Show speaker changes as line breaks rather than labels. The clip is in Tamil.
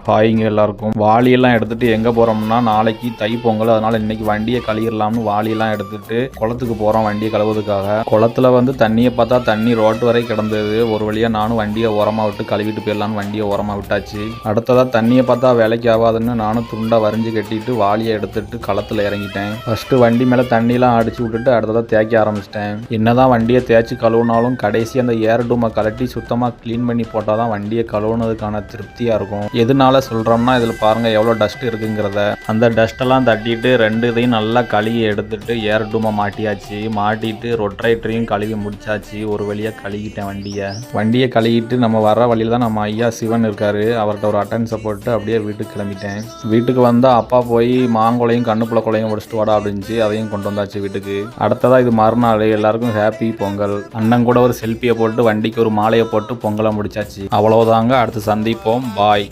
ஹாய்ங்க எல்லாருக்கும். வாளியெல்லாம் எடுத்துட்டு எங்கே போகிறோம்னா, நாளைக்கு தை பொங்கல். அதனால் இன்றைக்கி வண்டியை கழுவிடலாம்னு வாளியெல்லாம் எடுத்துகிட்டு குளத்துக்கு போகிறோம் வண்டியை கழுவுறதுக்காக. குளத்துல வந்து தண்ணியை பார்த்தா தண்ணி ரோட்டு வரை கிடந்தது. ஒரு வழியாக நானும் வண்டியை ஓரமாக விட்டு கழுவிட்டு போயிடலான்னு வண்டியை ஓரமாக விட்டாச்சு. அடுத்ததாக தண்ணியை பார்த்தா வேலைக்கு ஆகாதுன்னு நானும் துண்டை வரைஞ்சி கட்டிட்டு வாளியை எடுத்துட்டு களத்தில் இறங்கிட்டேன். ஃபஸ்ட்டு வண்டி மேலே தண்ணிலாம் அடிச்சு விட்டுட்டு அடுத்ததாக தேய்க்க ஆரம்பிச்சிட்டேன். என்னதான் வண்டியை தேய்ச்சி கழுவுனாலும் கடைசி அந்த ஏர் டூமை கலட்டி சுத்தமாக க்ளீன் பண்ணி போட்டால் தான் வண்டியை கழுவுனதுக்கான திருப்தியாக இருக்கும். எதனால சொல்கிறோம்னா, இதில் பாருங்கள் எவ்வளோ டஸ்ட் இருக்குங்கிறத. அந்த டஸ்ட்டெல்லாம் தட்டிட்டு ரெண்டு இதையும் நல்லா கழுவி எடுத்துட்டு ஏர் டூமை மாட்டியாச்சு. மாட்டிட்டு ரொட்ரைட்டரையும் கழுவி முடிச்சாச்சு. ஒரு வழியாக கழுவிட்டேன் வண்டியை கழுவிட்டு நம்ம வர வழியில் தான் நம்ம ஐயா சிவன் இருக்காரு. அவர்கிட்ட ஒரு அட்டன்ஸை போட்டு அப்படியே வீட்டுக்கு கிளம்பிட்டேன். வீட்டுக்கு வந்தால் அப்பா போய் மாங்குளையும் கண்ணுப்புல குளையும் உடச்சிட்டு வாடா அப்படின்ச்சு. அதையும் கொண்டு வந்தாச்சு வீட்டுக்கு. அடுத்ததாக இது மறுநாள் எல்லாருக்கும் ஹாப்பி பொங்கல். அண்ணன் கூட ஒரு செல்ஃபியை போட்டு வண்டிக்கு ஒரு மாலையை போட்டு பொங்கலை முடிச்சாச்சு. அவ்வளவுதாங்க. அடுத்து சந்திப்போம். பாய்.